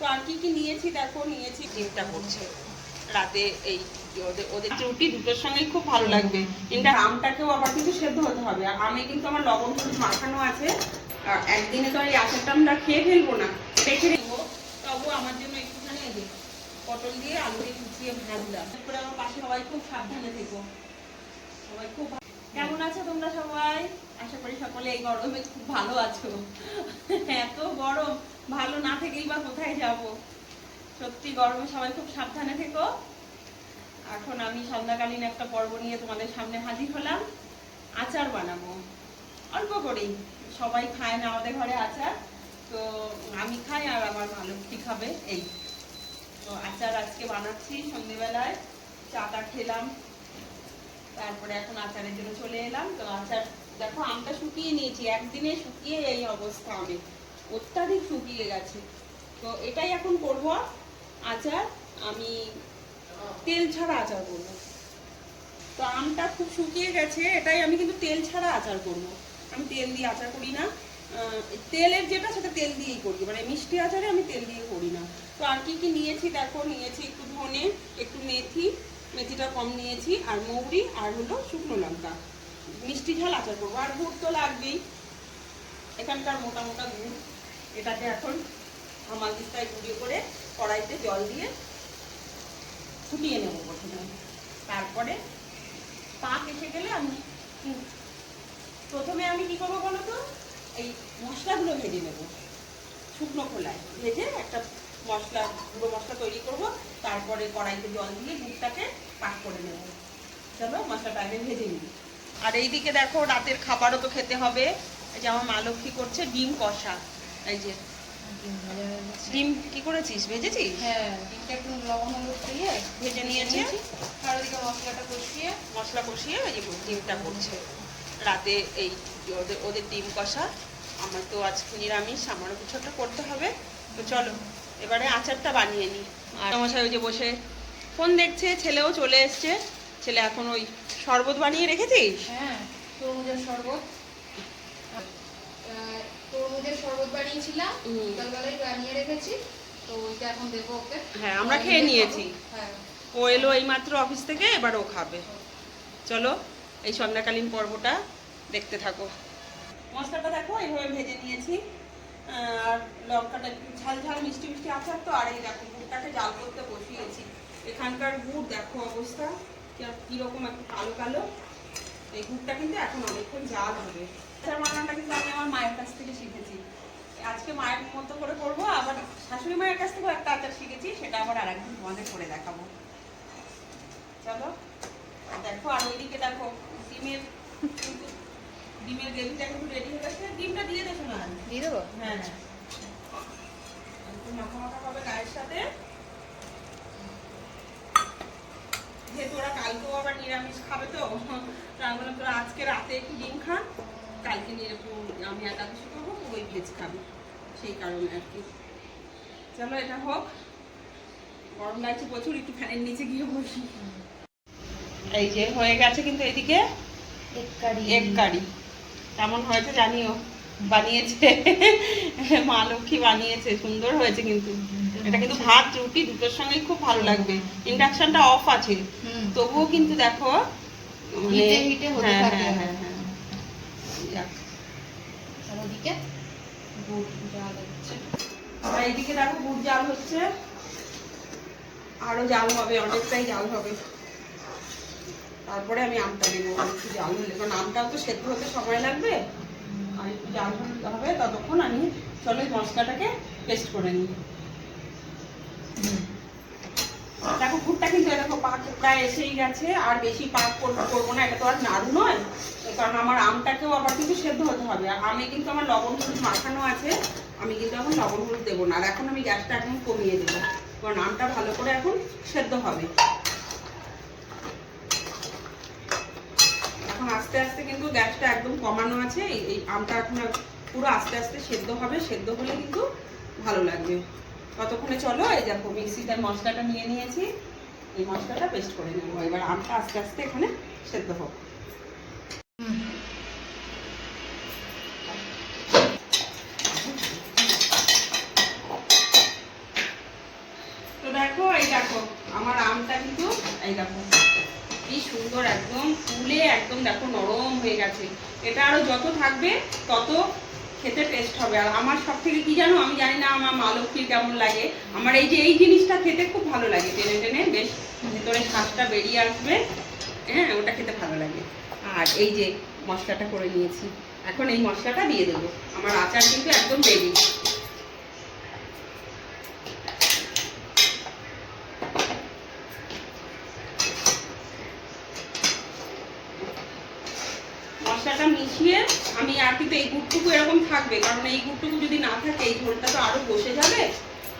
তো আর কি কি নিয়েছি দেখো, নিয়েছি ডিমটা করছে রাতে, এই ওদের রুটি দুটোর সঙ্গেই খুব ভালো লাগবে। কিন্তু আমটাকেও আবার কিন্তু সেদ্ধ হতে হবে। আমে কিন্তু আমার লবণ হলুদ মাখানো আছে, একদিনে তো এই আচারটা আমরা খেয়ে ফেলবো না, রেখে দেবো। তবু আমার জন্য একটুখানি পটল দিয়ে আলু দিয়ে কুচিয়ে ভাজলাম। তারপরে আমার পাশে সবাই খুব সাবধানে থেকো, সবাই খুব। কেমন আছো তোমরা সবাই? আশা করি সকলে এই গরমে খুব ভালো আছো। এত গরম, ভালো না থেকেই বা কোথায় যাব। সত্যি গরমে সবাই খুব সাবধানে থেকো। এখন আমি সন্ধ্যাকালীন একটা পর্ব নিয়ে তোমাদের সামনে হাজির হলাম। আচার বানাবো অল্প করেই, সবাই খায় না আমাদের ঘরে আচার, তো আমি খাই আর আমার মালতী খাবে। এই তো আচার আজকে বানাচ্ছি। সন্ধ্যেবেলায় চাটা খেলাম, তারপরে এখন আচারের জন্য চলে এলাম। তো আচার দেখো, আমটা শুকিয়ে নিয়েছি, একদিনে শুকিয়ে এই অবস্থা, আমি অত্যাধিক শুকিয়ে গেছে। তো এটাই এখন করবো আচার। আমি তেল ছাড়া আচার করবো। তো আমটা খুব শুকিয়ে গেছে, এটাই আমি কিন্তু তেল ছাড়া আচার করবো। আমি তেল দিয়ে আচার করি না, তেলের যেটা সেটা তেল দিয়েই করি, মানে মিষ্টি আচারে আমি তেল দিয়ে করি না। তো আর কি কি নিয়েছি দেখো, নিয়েছি একটু ধনে, একটু মেথি, মেথিটা কম নিয়েছি, আর মৌরি, আর হলো শুকনো লঙ্কা। মিষ্টি ঝাল আচার করবো। আর গুড় তো লাগবেই, এখানকার মোটা মোটা গুড়। এটাকে এখন হামাল দিস্তায় গুঁড়িয়ে করে কড়াইতে জল দিয়ে ফুটিয়ে নেবো প্রথমে। তারপরে পাক এসে গেলে আমি প্রথমে কি করবো বলো তো, এই মশলাগুলো ভেজে নেব। শুকনো খোলায় ভেজে একটা মশলা, গুঁড়ো মশলা তৈরি করব। তারপরে কড়াইতে জল দিয়ে দুধটাকে পাক করে নেব। চলো মশলাটা আগে ভেজে নিই। আর এইদিকে দেখো, রাতের খাবারও তো খেতে হবে। এই যে আমার মা লক্ষ্মী করছে ডিম কষা। এই যে ডিম কি করেছিস, ভেজেছিস? হ্যাঁ, ডিমটা একটু লবণ হলুদ দিয়ে ভেজে নিয়েছি। আর ওদিকে মশলা কষিয়ে এই যে ডিমটা করছে রাতে। এই ওদের ডিম কষা, আমার তো আজ নিরামিষ, আমারও কিছু একটা করতে হবে। তো চলো এবারে আচারটা বানিয়ে নিই। আর মশাই ওই যে বসে ফোন দেখছে, ছেলেও চলে এসছে। ছেলে এখন ওই শরবত বানিয়ে রেখেছিস? হ্যাঁ, তরমুজের শরবত বানিয়েছিলাম, বিকালবেলায় বানিয়ে রেখেছি। তো ওইটা এখন দেবো ওকে। হ্যাঁ, আমরা খেয়ে নিয়েছি। হ্যাঁ, ও এলো এইমাত্র অফিস থেকে, এবার ও খাবে। চলো এই সন্ধ্যাকালীন পর্বটা দেখতে থাকো। মশলাটা দেখো এইভাবে ভেজে নিয়েছি, আর লঙ্কাটা একটু ঝাল ঝাল মিষ্টি মিষ্টি আচার তো। আর এই দেখো গুড়টাকে জাল করতে বসিয়েছি। এখানকার গুড় দেখো অবস্থা কিরকম, একটু কালো কালো। এই গুড়টা কিন্তু এখন অনেকক্ষণ জাল হবে। আচার বানানোটা কিন্তু আমি আমার মায়ের কাছ থেকে শিখেছি। আজকে মায়ের মতো করে করবো, আবার শাশুড়ি মায়ের কাছ থেকেও একটা আচার শিখেছি, সেটা আবার আরেকদিন তোমাদের করে দেখাবো। চলো দেখো। আর ওইদিকে দেখো ডিমের গ্রেভিটা কিন্তু রেডি হয়ে গেছে। ডিমটা দিয়ে দেবো না? দিয়ে দেবো। হ্যাঁ, মাখা মাখা হবে গায়ের সাথে। যেহেতু ওরা কালকেও আবার নিরামিষ খাবে, তো আমি বললাম তোরা আজকে রাতে একটু ডিম খা, কালকে আমি একাদশী করবো, ওই ভেজ খাবি, সেই কারণে আর কি। চলো এটা হোক। গরম লাগছে প্রচুর, একটু ফ্যানের নিচে গিয়ে বসি। এই যে হয়ে গেছে কিন্তু এদিকে এগ কারি। কেমন হয়েছে জানিও। বানিয়েছে মা লক্ষ্মী, বানিয়েছে, সুন্দর হয়েছে কিন্তু। এটা কিন্তু ভাত রুটি দুটোর সঙ্গেই খুব ভালো লাগবে। ইন্ডাকশনটা অফ আছে, তবুও কিন্তু দেখো এইদিকে দেখো গুড় জাল হচ্ছে, আরো জাল হবে, অনেকটাই জাল হবে। তারপরে আমি আমটা দেবো, একটু জাল হলে, কারণ আমটাও তো সেদ্ধ হতে সময় লাগবে। আর একটু জাল হবে, ততক্ষণ আমি চলো মশলাটাকে পেস্ট করে নিই। দেখো গুড়টা কিন্তু দেখো পাক প্রায় এসেই গেছে। আর বেশি পাক করবো না, এটা তো আর নাড়ু নয়, কারণ আমার আমটাকেও আবার কিন্তু সেদ্ধ হতে হবে। আর আমে কিন্তু আমার লবণ হলুদ মাখানো আছে, আমি কিন্তু এখন লবণ হলুদ দেবো না। আর এখন আমি গ্যাসটা একদম কমিয়ে দেবো, কারণ আমটা ভালো করে এখন সেদ্ধ হবে। এখন আস্তে আস্তে কিন্তু গ্যাসটা একদম কমানো আছে। এই আমটা এখন পুরো আস্তে আস্তে সেদ্ধ হবে, সেদ্ধ হলে কিন্তু ভালো লাগবে। ততক্ষণে চলো, এই দেখো মিক্সিতে মশলাটা নিয়ে নিয়েছি, এই মশলাটা পেস্ট করে নেবো। এবার আমটা আস্তে আস্তে এখানে সেদ্ধ হোক। দেখো আমার আমটা কিন্তু এই দেখো কি সুন্দর একদম ফুলে একদম দেখো নরম হয়ে গেছে। এটা আরো যত থাকবে তত খেতে টেস্ট হবে। আর আমার সব থেকে কি জানো, আমি জানি না আমার মা লক্ষ্মীর কেমন লাগে, আমার এই যে এই জিনিসটা খেতে খুব ভালো লাগে, টেনে টেনে বেশ ভেতরে শ্বাসটা বেরিয়ে আসবে, হ্যাঁ ওটা খেতে ভালো লাগে। আর এই যে মশলাটা করে নিয়েছি, এখন এই মশলাটা দিয়ে দেবো। আমার আচার কিন্তু একদম রেডি। মশলাটা মিশিয়ে আমি আর কিন্তু এই গুড়টুকু এরকম থাকবে, কারণ এই গুড়টুকু যদি না থাকে এই ঝোলটা তো আরো বসে যাবে।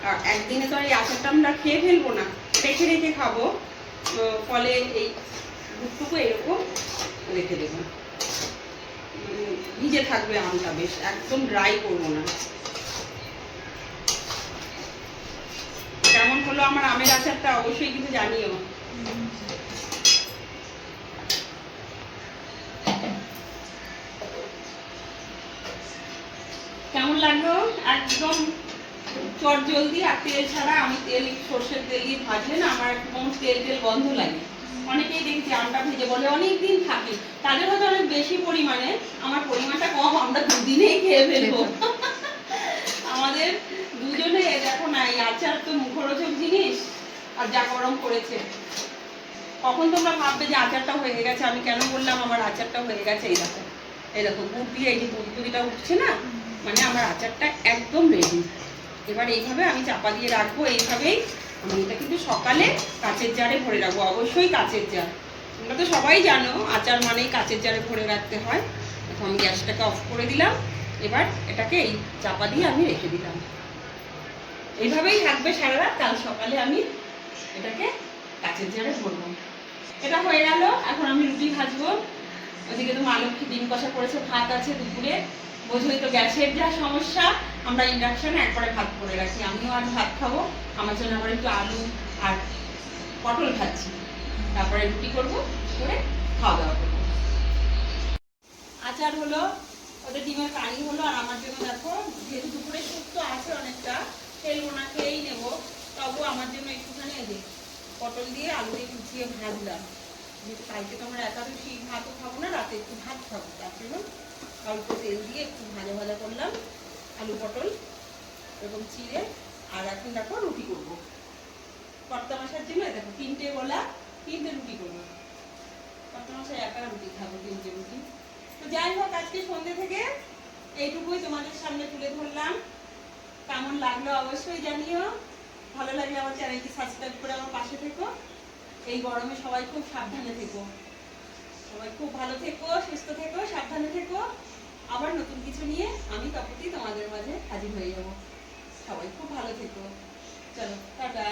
আর একদিনে তো এই আচারটা আমরা খেয়ে ফেলবো না, রেখে রেখে খাবো, ফলে এই গুড়টুকু এরকম রেখে দেবো, ভিজে থাকবে আমটা, বেশ একদম ড্রাই করবো না। কেমন হলো আমার আমের আচারটা অবশ্যই কিন্তু জানিও। কেমন লাগলো? একদম চট জলদি আর তেল ছাড়া। আমি তেল সর্ষের তেল দিয়ে ভাজলে না আমার একদম তেল তেল গন্ধ লাগে। অনেকেই দেখছি আমটা ভেজে বলে অনেকদিন থাকে, তাদের হয়তো অনেক বেশি পরিমাণে, আমার পরিমাণটা কম, আমরা দুদিনেই খেয়ে ফেলবো। আমাদের দুজনে দেখো না, এই আচার তো মুখরোচক জিনিস, আর যা গরম করেছে, কখন তোমরা ভাববে যে আচারটা হয়ে গেছে। আমি কেন বললাম আমার আচারটা হয়ে গেছে? এই দেখো গুড় দিয়ে এই যে বুদবুদিটা উঠছে না, মানে আমার আচারটা একদম রেডি। এবার এইভাবে আমি চাপা দিয়ে রাখবো, এইভাবেই। আমি এটা কিন্তু সকালে কাচের জারে ভরে রাখবো, অবশ্যই কাচের জার। তোমরা তো সবাই জানো আচার মানেই কাচের জারে ভরে রাখতে হয়। এখন আমি গ্যাসটাকে অফ করে দিলাম, এবার এটাকে এই চাপা দিয়ে আমি রেখে দিলাম। এইভাবেই থাকবে সারা রাত, কাল সকালে আমি এটাকে কাচের জারে ভরবো। এটা হয়ে গেল, এখন আমি রুটি ভাজবো। ওদিকে তো মা লক্ষ্মী ডিম কষা করেছে, ভাত আছে দুপুরে। বোঝোই তো গ্যাসের যা সমস্যা, আমরা ইন্ডাকশনে একবারে ভাত করে রাখি। আমিও আজ ভাত খাবো, আমার জন্য আবার একটু আলু আর পটল ভাজছি, তারপরে রুটি করবো, করে খাওয়া দাওয়া করবো। আচার হলো, ওদের ডিমের কারি হলো, আর আমার জন্য দেখো যেহেতু দুপুরে শুক্তো আছে অনেকটা, ফেলবো না, খেয়েই নেবো, তবু আমার জন্য একটুখানি এই যে পটল দিয়ে আলু দিয়ে কুচিয়ে ভাজলাম। যেহেতু কালকে তো আমরা একাদশী, ভাতও খাবো না, রাতে একটু ভাত খাবো, তার জন্য অল্প তেল দিয়ে একটু ভাজা ভাজা করলাম আলু পটল এরকম চিড়ে। আর এখন দেখো রুটি করবো কর্তা মশার জন্য। দেখো 3টে গোলা, 3টে রুটি করবো। কর্তা মশাই একা রুটি খাবো, 3টে রুটি। তো যাই হোক, আজকে সন্ধ্যে থেকে এইটুকুই তোমাদের সামনে তুলে ধরলাম। কেমন লাগলো অবশ্যই জানিও। ভালো লাগলে আমার চ্যানেলটি সাবস্ক্রাইব করে আমার পাশে থেকো। এই গরমে সবাই খুব সাবধানে থেকো, সবাই খুব ভালো থেকো, সুস্থ থেকো, সাবধানে থেকো। আবার নতুন কিছু নিয়ে আমি তপতি তোমাদের মাঝে হাজির হয়ে যাব। সবাই খুব ভালো থেকো। চলো টাটা।